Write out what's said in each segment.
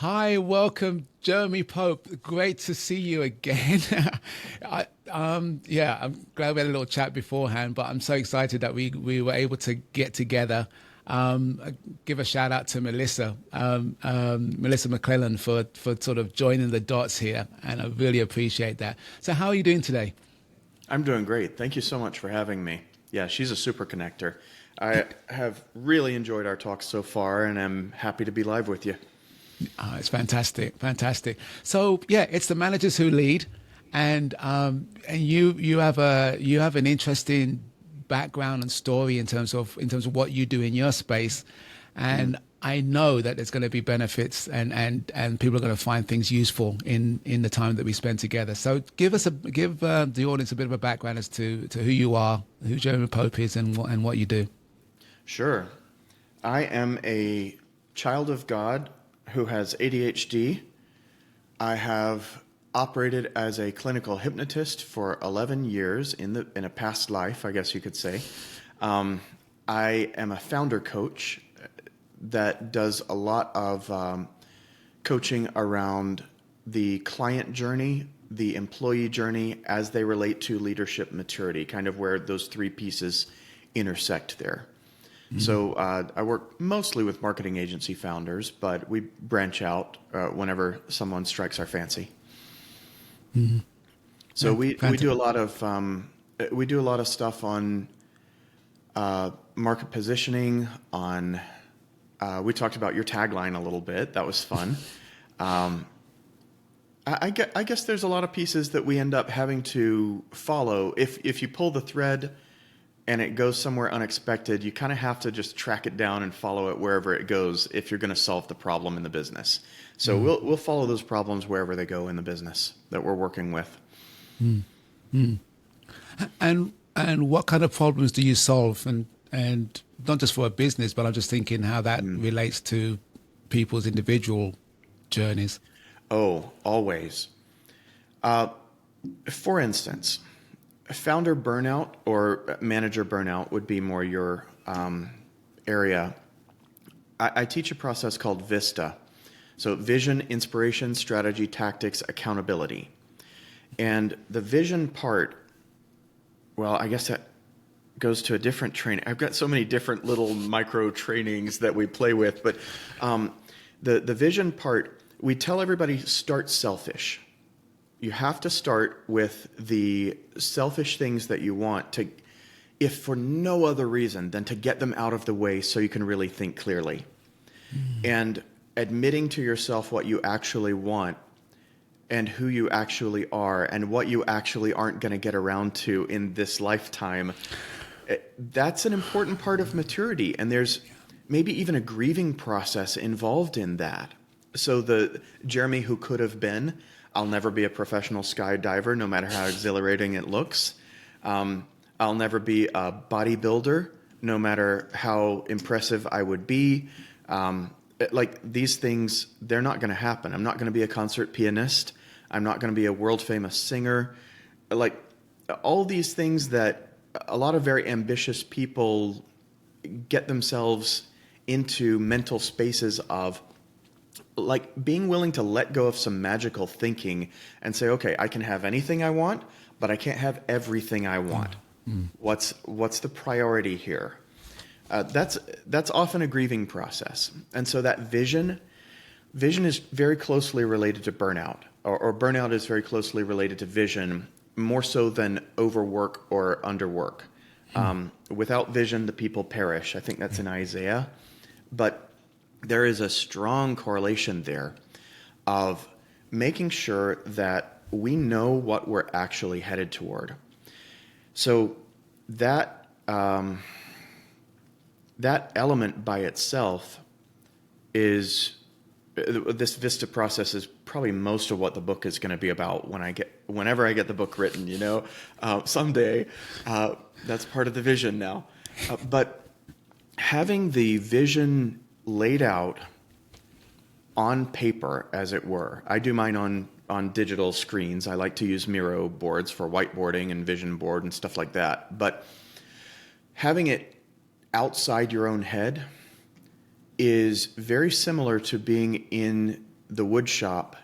Hi, welcome, Jeremy Pope. Great to see you again. yeah, I'm glad we had a little chat beforehand, but I'm so excited that we were able to get together. I give a shout out to Melissa, Melissa McClellan for sort of joining the dots here, and I really appreciate that. So, how are you doing today? I'm doing great. Thank you so much for having me. Yeah, she's a super connector. I have really enjoyed our talks so far, and I'm happy to be live with you. It's fantastic, fantastic. So yeah, it's the managers who lead, and you have an interesting background and story in terms of what you do in your space, Mhm. and I know that there's going to be benefits and people are going to find things useful in the time that we spend together. So give the audience a bit of a background as to who you are, who Jeremy Pope is, and what you do. Sure. I am a child of God who has ADHD. I have operated as a clinical hypnotist for 11 years in a past life, I guess you could say. Um, I am a founder coach that does a lot of coaching around the client journey, the employee journey as they relate to leadership maturity, kind of where those three pieces intersect there. So I work mostly with marketing agency founders, but we branch out whenever someone strikes our fancy. So we do a Fantastic. lot of stuff on market positioning. On We talked about your tagline a little bit. That was fun. Um, I guess there's a lot of pieces that we end up having to follow. If you pull the thread and it goes somewhere unexpected, you kind of have to just track it down and follow it wherever it goes if you're going to solve the problem in the business. So we'll follow those problems wherever they go in the business that we're working with. And what kind of problems do you solve? And not just for a business, but I'm just thinking how that Mm. relates to people's individual journeys. Oh, always. Uh, for instance, founder burnout or manager burnout would be more your area. I teach a process called VISTA. So vision, inspiration, strategy, tactics, accountability. And the vision part, well, I guess that goes to a different training. I've got so many different little micro trainings that we play with, but um, the vision part, we tell everybody start selfish. You have to start with the selfish things that you want to, if for no other reason than to get them out of the way so you can really think clearly. And admitting to yourself what you actually want and who you actually are and what you actually aren't going to get around to in this lifetime, that's an important part of maturity. And there's maybe even a grieving process involved in that. So the Jeremy who could have been, I'll never be a professional skydiver, no matter how exhilarating it looks. I'll never be a bodybuilder, no matter how impressive I would be. Like these things, they're not going to happen. I'm not going to be a concert pianist. I'm not going to be a world famous singer. Like all these things that a lot of very ambitious people get themselves into mental spaces of, like being willing to let go of some magical thinking and say, okay, I can have anything I want, but I can't have everything I want. What's the priority here? That's often a grieving process, and so that vision is very closely related to burnout, or burnout is very closely related to vision, more so than overwork or underwork. Without vision, the people perish. I think that's in Isaiah, but there is a strong correlation there of making sure that we know what we're actually headed toward. So that that element by itself is this Vista process is probably most of what the book is going to be about whenever I get the book written. Someday that's part of the vision now. But having the vision laid out on paper, as it were. I do mine on digital screens. I like to use Miro boards for whiteboarding and vision board and stuff like that. But having it outside your own head is very similar to being in the wood shop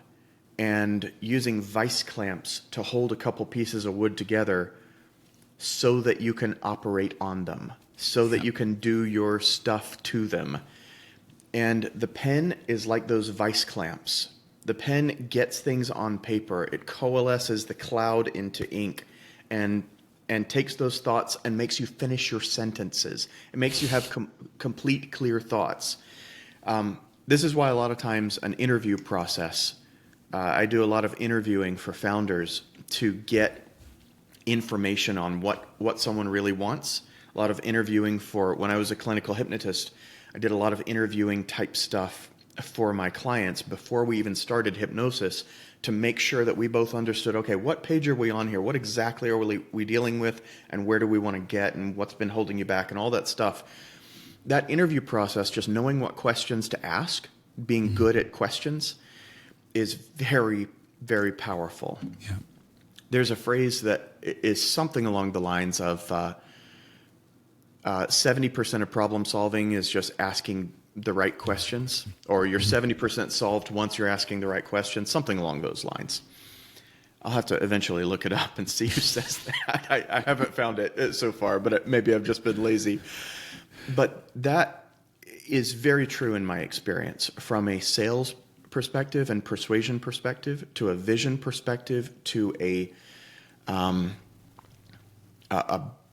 and using vice clamps to hold a couple pieces of wood together so that you can operate on them, so that you can do your stuff to them. And the pen is like those vice clamps. The pen gets things on paper. It coalesces the cloud into ink and takes those thoughts and makes you finish your sentences. It makes you have complete, clear thoughts. This is why a lot of times an interview process, I do a lot of interviewing for founders to get information on what someone really wants. A lot of interviewing for, when I was a clinical hypnotist, I did a lot of interviewing type stuff for my clients before we even started hypnosis to make sure that we both understood, okay, what page are we on here? What exactly are we dealing with, and where do we want to get, and what's been holding you back, and all that stuff. That interview process, just knowing what questions to ask, being good at questions, is very, very powerful. Yeah. There's a phrase that is something along the lines of 70% of problem solving is just asking the right questions, or you're 70% solved once you're asking the right questions, something along those lines. I'll have to eventually look it up and see who says that. I haven't found it so far, but maybe I've just been lazy. But that is very true in my experience, from a sales perspective and persuasion perspective, to a vision perspective, to a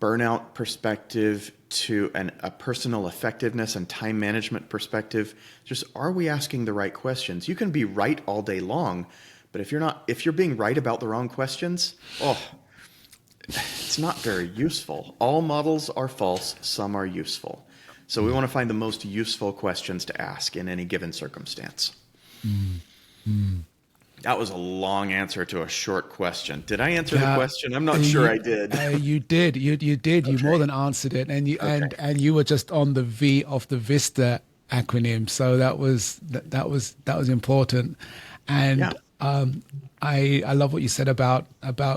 burnout perspective, to a personal effectiveness and time management perspective. Just, are we asking the right questions? You can be right all day long, but if you're being right about the wrong questions, it's not very useful. All models are false, some are useful. So we want to find the most useful questions to ask in any given circumstance. That was a long answer to a short question. Did I answer the question? I'm not sure I did. You did. You did. Okay. You more than answered it, and you were just on the V of the VISTA acronym. So that was important. And I love what you said about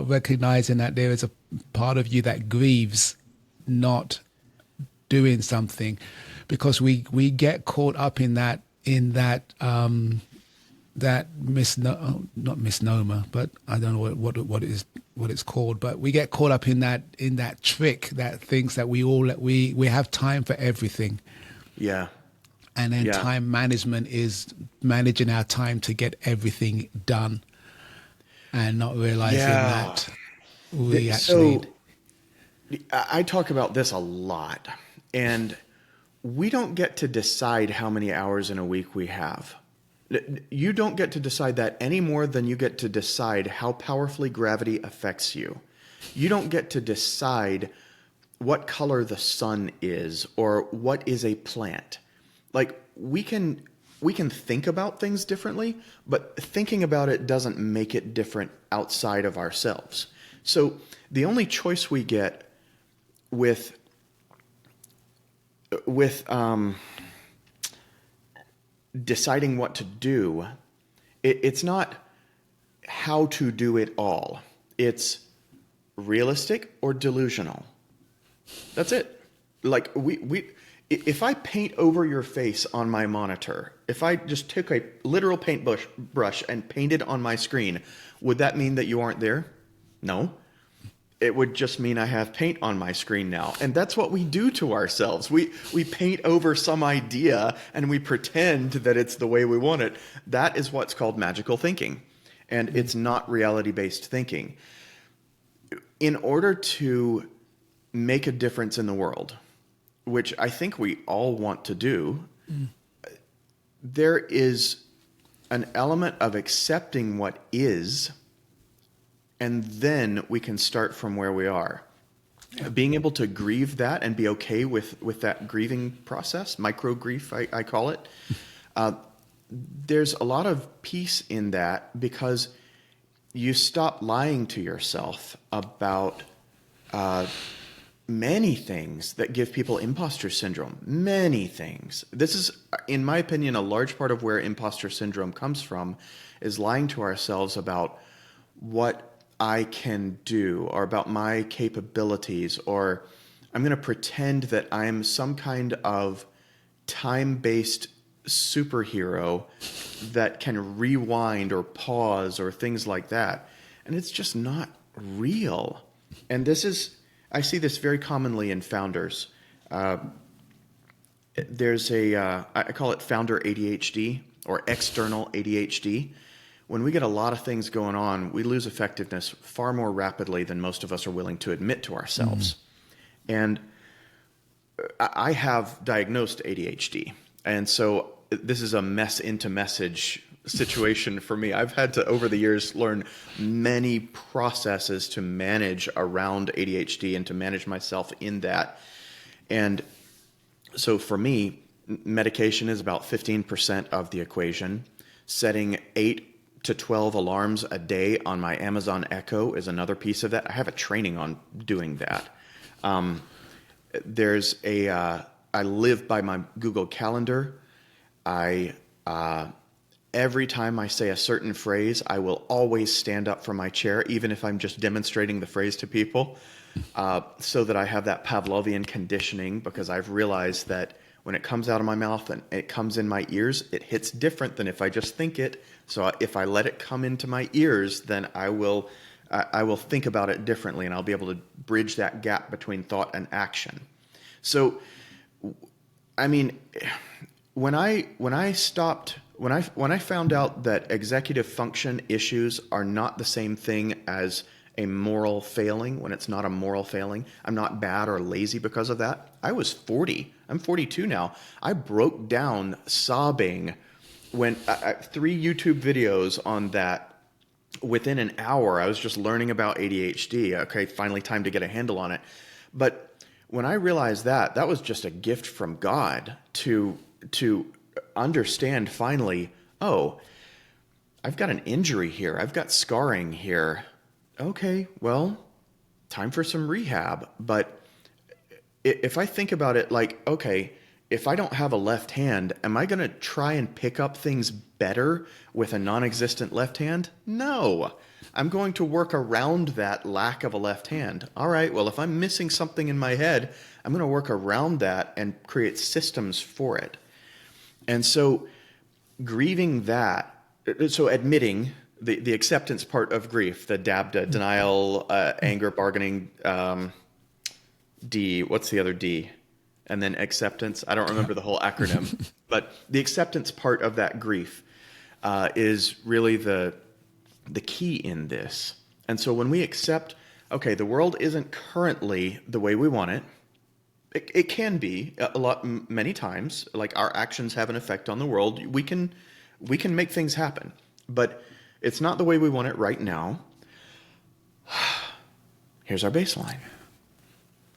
recognizing that there is a part of you that grieves not doing something, because we get caught up in that not misnomer, but I don't know what it's called, but we get caught up in that trick that thinks that we have time for everything. Yeah. And then time management is managing our time to get everything done, and not realizing that we actually. So I talk about this a lot, and we don't get to decide how many hours in a week we have. You don't get to decide that any more than you get to decide how powerfully gravity affects you. You don't get to decide what color the sun is or what is a plant. Like, we can think about things differently, but thinking about it doesn't make it different outside of ourselves. So the only choice we get with deciding what to do, it's not how to do it all. It's realistic or delusional. That's it. Like, if I paint over your face on my monitor, if I just took a literal paint brush and painted on my screen, would that mean that you aren't there? No. It would just mean I have paint on my screen now. And that's what we do to ourselves. We paint over some idea and we pretend that it's the way we want it. That is what's called magical thinking. And it's not reality-based thinking. In order to make a difference in the world, which I think we all want to do, there is an element of accepting what is, and then we can start from where we are. Being able to grieve that and be okay with that grieving process, micro grief, I call it. There's a lot of peace in that, because you stop lying to yourself about many things that give people imposter syndrome. Many things. This is, in my opinion, a large part of where imposter syndrome comes from, is lying to ourselves about what I can do, or about my capabilities, or I'm going to pretend that I'm some kind of time-based superhero that can rewind or pause or things like that. And it's just not real. And I see this very commonly in founders. There's I call it founder ADHD or external ADHD. When we get a lot of things going on, we lose effectiveness far more rapidly than most of us are willing to admit to ourselves. And I have diagnosed ADHD. And so this is a mess into message situation for me. I've had to, over the years, learn many processes to manage around ADHD and to manage myself in that. And so for me, medication is about 15% of the equation. Setting 8 to 12 alarms a day on my Amazon Echo is another piece of that. I have a training on doing that. I live by my Google Calendar. Every time I say a certain phrase, I will always stand up from my chair, even if I'm just demonstrating the phrase to people, so that I have that Pavlovian conditioning, because I've realized that when it comes out of my mouth and it comes in my ears, it hits different than if I just think it. So if I let it come into my ears, then I will think about it differently, and I'll be able to bridge that gap between thought and action. So, I mean, when I found out that executive function issues are not the same thing as a moral failing, when it's not a moral failing, I'm not bad or lazy because of that. I was 40. I'm 42 now. I broke down sobbing when 3 YouTube videos on that. Within an hour, I was just learning about ADHD. Okay, finally time to get a handle on it. But when I realized that was just a gift from God to understand finally, oh, I've got an injury here. I've got scarring here. Okay, well, time for some rehab. But if I think about it like, okay, if I don't have a left hand, am I going to try and pick up things better with a non-existent left hand? No. I'm going to work around that lack of a left hand. All right, well, if I'm missing something in my head, I'm going to work around that and create systems for it. And so grieving that, so admitting the acceptance part of grief, the DABDA, denial, anger, bargaining, D, what's the other D? And then acceptance. I don't remember the whole acronym, but the acceptance part of that grief is really the key in this. And so when we accept, okay, the world isn't currently the way we want it. It can be many times, like our actions have an effect on the world. We can make things happen, but it's not the way we want it right now. Here's our baseline.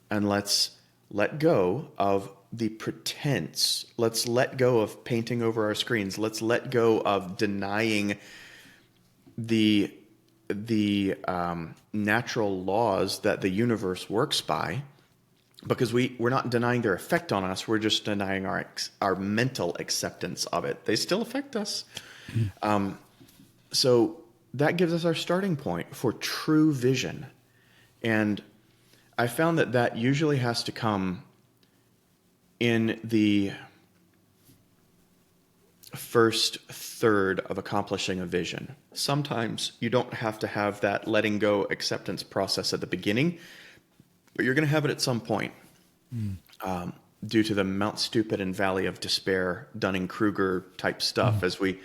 And let's let go of the pretense. Let's let go of painting over our screens. Let's let go of denying the natural laws that the universe works by, because we're not denying their effect on us. We're just denying our mental acceptance of it. They still affect us. So that gives us our starting point for true vision. And I found that usually has to come in the first third of accomplishing a vision. Sometimes you don't have to have that letting go acceptance process at the beginning, but you're going to have it at some point. Due to the Mount Stupid and Valley of Despair, Dunning-Kruger type stuff, as we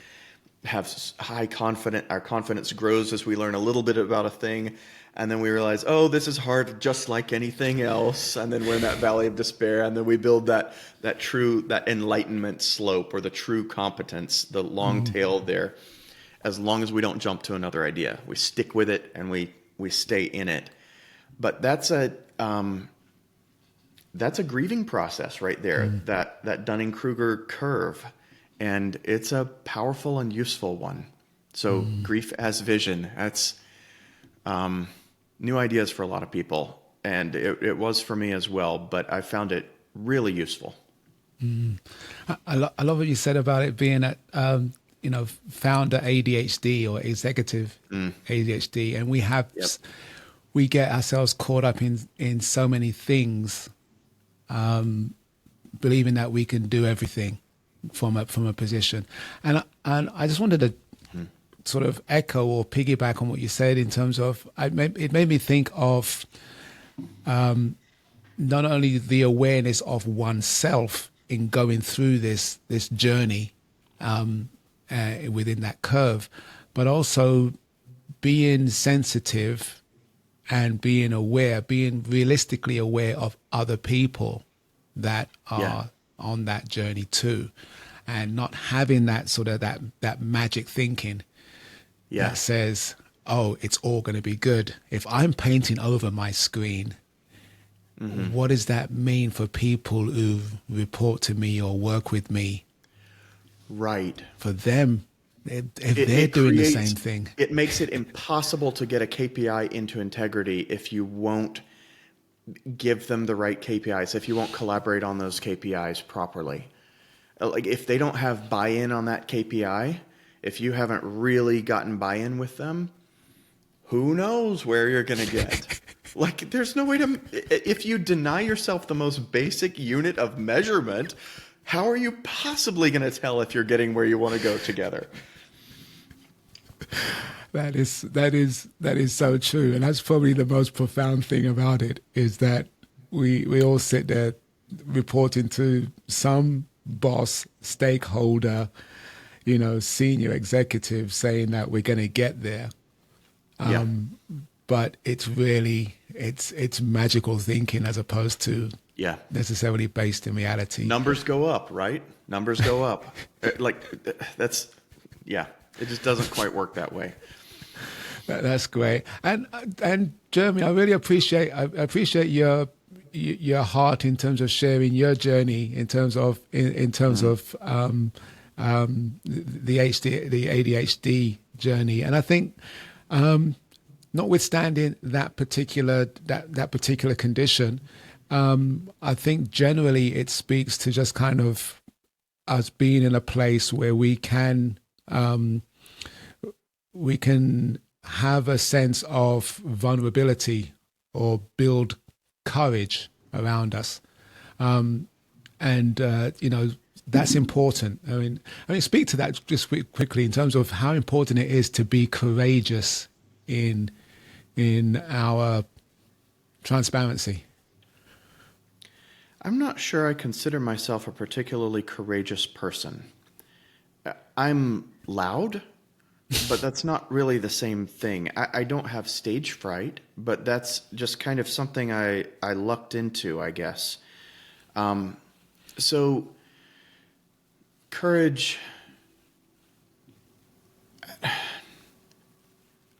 have our confidence grows as we learn a little bit about a thing, and then we realize, oh, this is hard just like anything else, and then we're in that Valley of Despair, and then we build that enlightenment slope, or the true competence, the long tail there, as long as we don't jump to another idea. We stick with it, and we stay in it. But that's a grieving process right there, that Dunning-Kruger curve. And it's a powerful and useful one. So grief as vision, that's new ideas for a lot of people. And it was for me as well, but I found it really useful. I love what you said about it being at, founder ADHD or executive ADHD. And we get ourselves caught up in so many things, believing that we can do everything. from a position, and I just wanted to sort of echo or piggyback on what you said in terms of it made me think of not only the awareness of oneself in going through this journey within that curve, but also being sensitive and being aware, being realistically aware of other people that are on that journey too, and not having that sort of that magic thinking that says, oh, it's all going to be good. If I'm painting over my screen, what does that mean for people who report to me or work with me? Right. For them, if they're doing the same thing. It makes it impossible to get a KPI into integrity if you won't give them the right KPIs, if you won't collaborate on those KPIs properly. Like if they don't have buy-in on that KPI, if you haven't really gotten buy-in with them, who knows where you're going to get? Like, there's no way to, if you deny yourself the most basic unit of measurement, how are you possibly going to tell if you're getting where you want to go together? That is so true. And that's probably the most profound thing about it, is that we all sit there reporting to some boss, stakeholder, senior executive saying that we're going to get there. But it's really, it's magical thinking as opposed to necessarily based in reality. Numbers go up, right? Numbers go up. It just doesn't quite work that way. That's great. And Jeremy, I really appreciate your heart in terms of sharing your journey in terms of the ADHD journey. And I think notwithstanding that particular condition, I think generally it speaks to just kind of us being in a place where we can have a sense of vulnerability or build courage around us, that's important. I mean, speak to that just quickly in terms of how important it is to be courageous in our transparency. I'm not sure I consider myself a particularly courageous person. I'm loud, but that's not really the same thing. I don't have stage fright, but that's just kind of something I lucked into, I guess. So courage,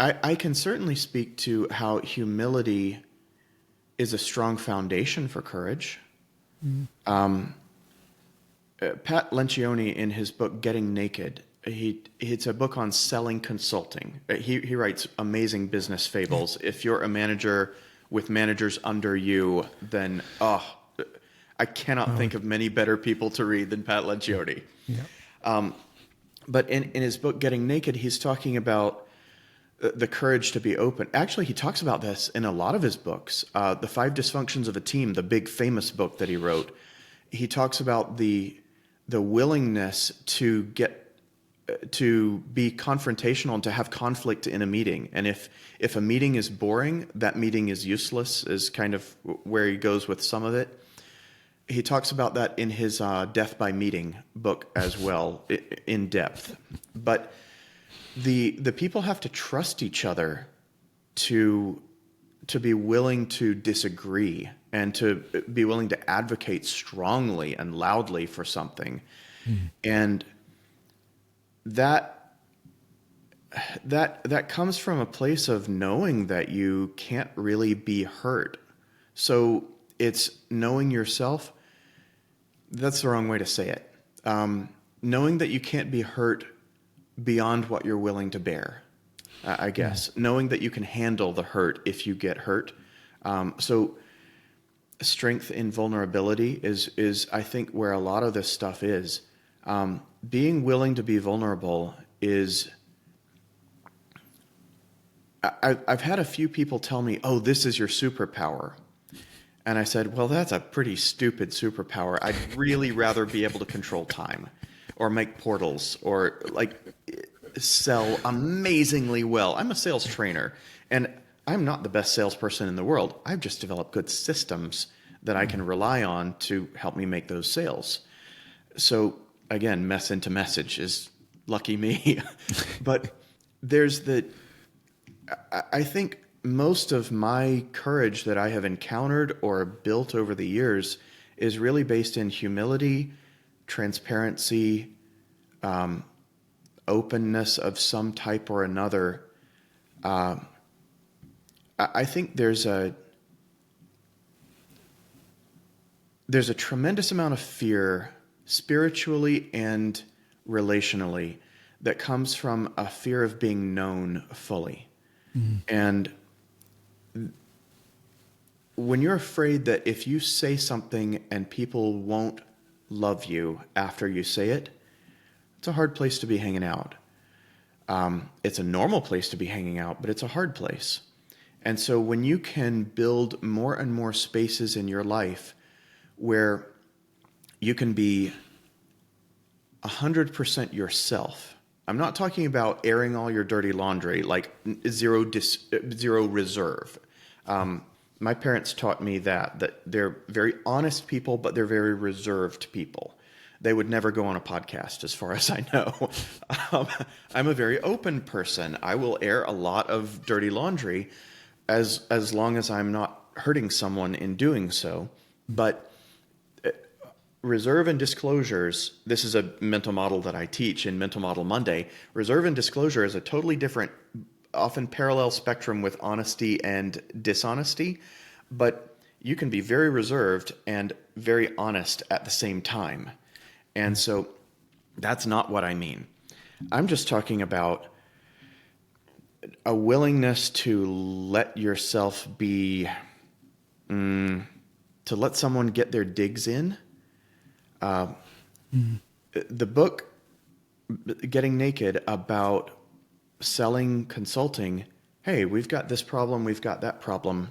I can certainly speak to how humility is a strong foundation for courage. Pat Lencioni, in his book Getting Naked, it's a book on selling consulting. He writes amazing business fables. If you're a manager with managers under you, then I cannot think of many better people to read than Pat Lencioni. Yeah. But in his book Getting Naked, he's talking about the courage to be open. Actually, he talks about this in a lot of his books. The 5 Dysfunctions of a Team, the big famous book that he wrote, he talks about the willingness to be confrontational and to have conflict in a meeting. And if a meeting is boring, that meeting is useless, is kind of where he goes with some of it. He talks about that in his Death by Meeting book as well, in depth. But the people have to trust each other to be willing to disagree and to be willing to advocate strongly and loudly for something. And that comes from a place of knowing that you can't really be hurt. So it's knowing yourself. That's the wrong way to say it. Knowing that you can't be hurt beyond what you're willing to bear, I guess. Knowing that you can handle the hurt if you get hurt. So strength in vulnerability is I think where a lot of this stuff is. Being willing to be vulnerable is... I've had a few people tell me, oh, this is your superpower. And I said, well, that's a pretty stupid superpower. I'd really rather be able to control time. or make portals or like sell amazingly well. I'm a sales trainer, and I'm not the best salesperson in the world. I've just developed good systems that I can rely on to help me make those sales. So again, mess into message is lucky me. But I think most of my courage that I have encountered or built over the years is really based in humility, transparency, openness of some type or another. I think there's a tremendous amount of fear, spiritually and relationally, that comes from a fear of being known fully. Mm-hmm. And when you're afraid that if you say something and people won't love you after you say it, it's a hard place to be hanging out. It's a normal place to be hanging out, but it's a hard place. And so when you can build more and more spaces in your life where you can be 100% yourself. I'm not talking about airing all your dirty laundry, like zero reserve. My parents taught me that they're very honest people, but they're very reserved people. They would never go on a podcast, as far as I know. I'm a very open person. I will air a lot of dirty laundry as long as I'm not hurting someone in doing so. But reserve and disclosures, this is a mental model that I teach in Mental Model Monday. Reserve and disclosure is a totally different, often parallel spectrum with honesty and dishonesty, but you can be very reserved and very honest at the same time. And so that's not what I mean. I'm just talking about a willingness to let yourself be, to let someone get their digs in. The book, Getting Naked, about selling consulting, hey, we've got this problem, we've got that problem.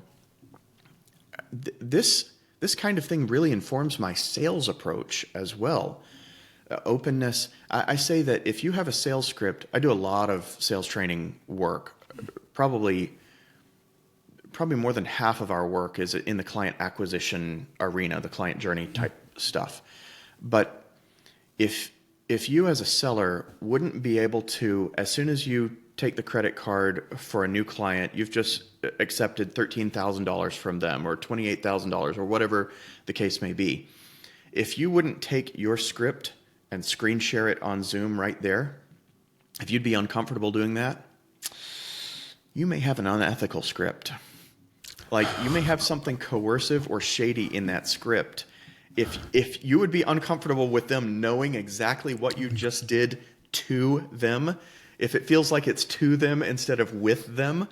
This kind of thing really informs my sales approach as well. Openness. I say that if you have a sales script, I do a lot of sales training work. Probably more than half of our work is in the client acquisition arena, the client journey type stuff. But if you as a seller wouldn't be able to, as soon as you take the credit card for a new client, you've just accepted $13,000 from them or $28,000 or whatever the case may be. If you wouldn't take your script and screen share it on Zoom right there, if you'd be uncomfortable doing that, you may have an unethical script. Like, you may have something coercive or shady in that script. If you would be uncomfortable with them knowing exactly what you just did to them, if it feels like it's to them instead of with them,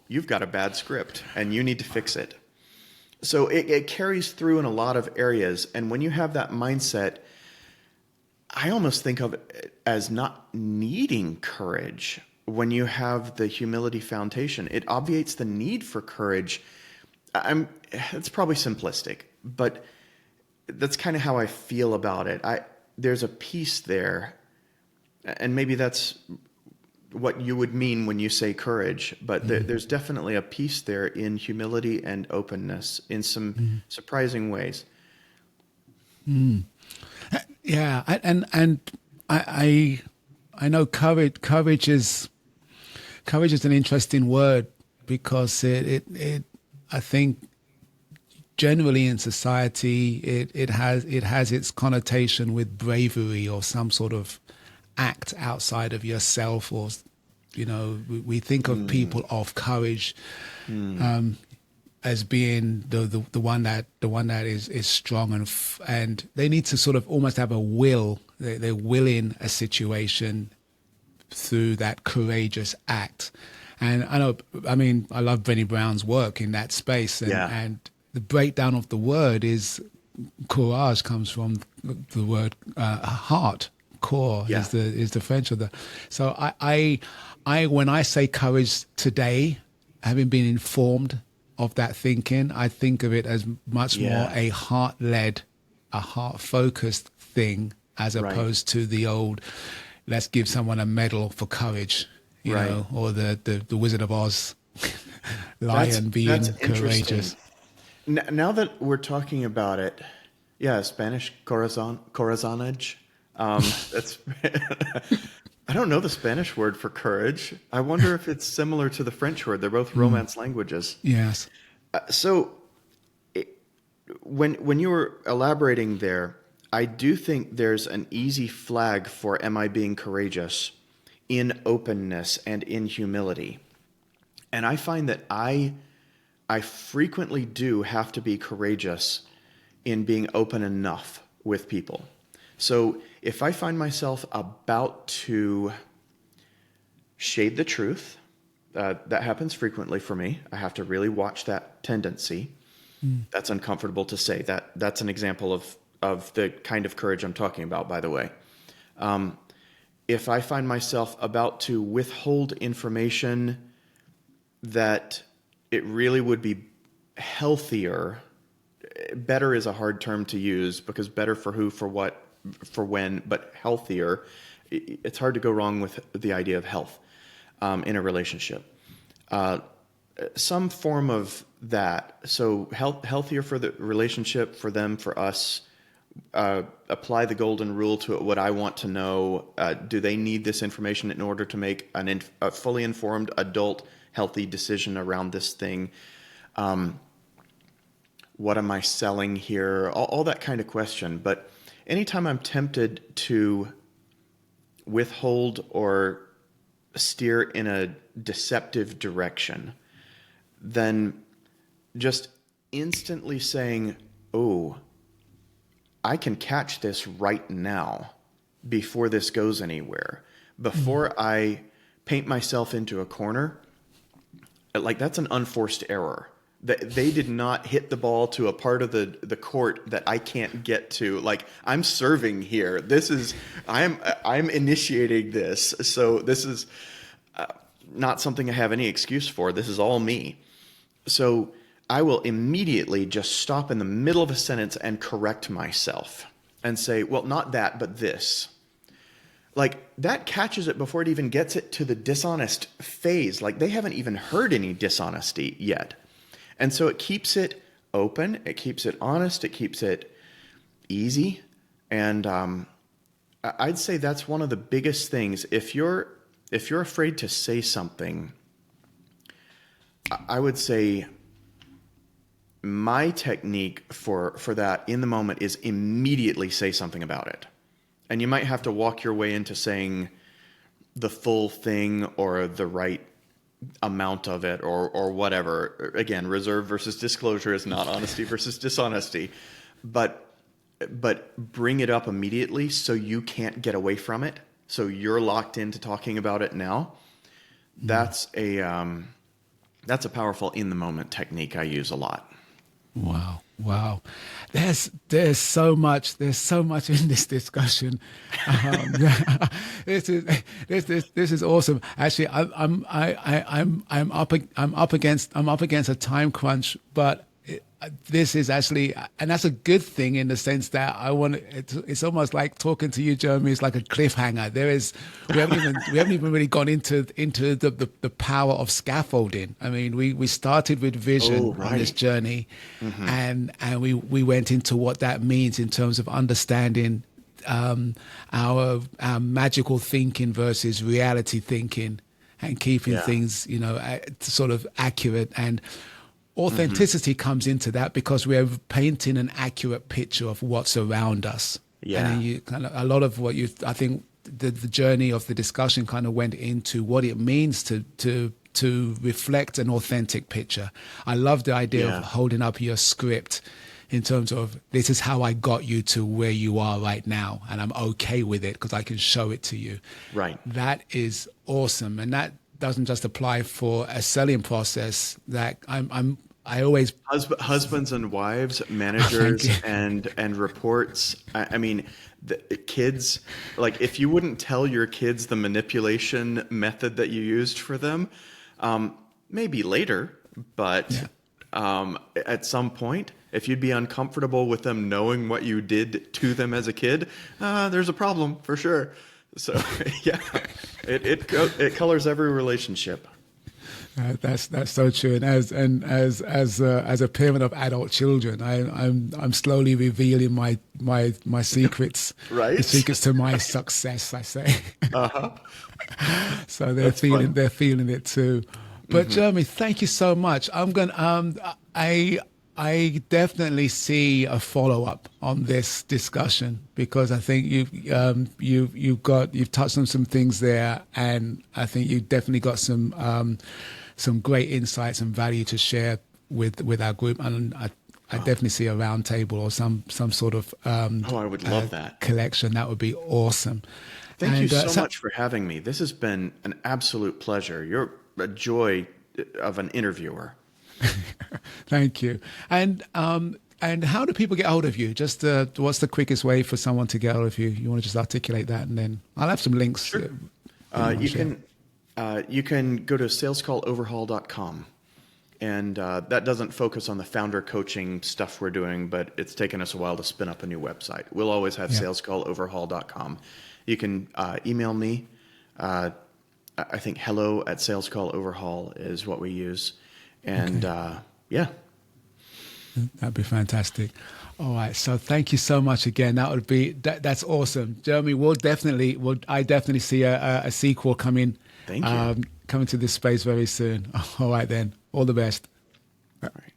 you've got a bad script and you need to fix it. So it carries through in a lot of areas. And when you have that mindset, I almost think of it as not needing courage. When you have the humility foundation, it obviates the need for courage. It's probably simplistic, but that's kind of how I feel about it. There's a piece there, and maybe that's what you would mean when you say courage, but there's definitely a piece there in humility and openness in some surprising ways. Yeah, and I know courage is an interesting word because it I think generally in society it has its connotation with bravery or some sort of act outside of yourself, or we think of people of courage as being the one that is strong and they need to sort of almost have a will. They're willing a situation through that courageous act. And I love Brené Brown's work in that space. And the breakdown of the word is courage comes from the word heart. Core is the French of the. So I when I say courage today, having been informed of that thinking, I think of it as much more a heart-led, a heart-focused thing as Right. opposed to the old, let's give someone a medal for courage, Right. or the Wizard of Oz That's lion that's being interesting. courageous. Now that we're talking about it, yeah, Spanish corazonage. That's I don't know the Spanish word for courage. I wonder if it's similar to the French word. They're both Romance languages. Yes. So when you were elaborating there, I do think there's an easy flag for am I being courageous in openness and in humility. And I find that I frequently do have to be courageous in being open enough with people. So if I find myself about to shade the truth, that happens frequently for me. I have to really watch that tendency. That's uncomfortable to say. That's an example of the kind of courage I'm talking about, by the way. If I find myself about to withhold information that it really would be healthier, better is a hard term to use because better for who, for what, for when, but healthier, it's hard to go wrong with the idea of health in a relationship. Some form of that. So healthier for the relationship, for them, for us. Apply the golden rule to it. What I want to know: do they need this information in order to make a fully informed, adult, healthy decision around this thing? What am I selling here? All that kind of question. But anytime I'm tempted to withhold or steer in a deceptive direction, then just instantly saying, oh, I can catch this right now before this goes anywhere. Before I paint myself into a corner, like that's an unforced error. They did not hit the ball to a part of the court that I can't get to. Like I'm serving here. I'm initiating this. So this is not something I have any excuse for. This is all me. So I will immediately just stop in the middle of a sentence and correct myself and say, well, not that, but this. Like that catches it before it even gets it to the dishonest phase. Like they haven't even heard any dishonesty yet. And so it keeps it open, it keeps it honest, it keeps it easy. And I'd say that's one of the biggest things. If you're afraid to say something, I would say my technique for that in the moment is immediately say something about it. And you might have to walk your way into saying the full thing or the right amount of it or whatever. Again, reserve versus disclosure is not honesty versus dishonesty. But bring it up immediately so you can't get away from it. So you're locked into talking about it now. That's a powerful in the moment technique I use a lot. Wow. There's so much in this discussion. This is awesome. Actually, I'm up against a time crunch, but this is actually, and that's a good thing in the sense that it's almost like talking to you, Jeremy, is like a cliffhanger. We haven't even really gone into the power of scaffolding. I mean, we started with vision on this journey, and we went into what that means in terms of understanding our magical thinking versus reality thinking, and keeping things sort of accurate. And authenticity comes into that because we're painting an accurate picture of what's around us. Yeah. And then you kind of, a lot of what I think the journey of the discussion kind of went into what it means to reflect an authentic picture. I love the idea of holding up your script in terms of this is how I got you to where you are right now, and I'm okay with it because I can show it to you. Right. That is awesome, and that doesn't just apply for a selling process. That I always husbands and wives, managers and reports. I mean, the kids. Like, if you wouldn't tell your kids the manipulation method that you used for them, maybe later, but at some point. If you'd be uncomfortable with them knowing what you did to them as a kid, there's a problem for sure. So yeah, it colors every relationship. That's so true. And as a parent of adult children, I'm slowly revealing my secrets, Right? the secrets to my success. I say. Uh-huh. So That's fun. they're feeling it too. But Jeremy, thank you so much. I'm going. I definitely see a follow up on this discussion because I think you've touched on some things there, and I think you've definitely got some great insights and value to share with our group. And I definitely see a round table or some sort of I would love that. collection. That would be awesome. Thank you so much for having me. This has been an absolute pleasure. You're a joy of an interviewer. Thank you. And how do people get hold of you? Just what's the quickest way for someone to get hold of you? You want to just articulate that, and then I'll have some links. Sure. You can go to salescalloverhaul.com, and that doesn't focus on the founder coaching stuff we're doing, but it's taken us a while to spin up a new website. We'll always have salescalloverhaul.com. You can email me. I think hello@salescalloverhaul is what we use. And yeah. That'd be fantastic. All right. So thank you so much again. That's awesome. Jeremy, I definitely see a sequel coming. Thank you. Coming to this space very soon. All right then. All the best. All right.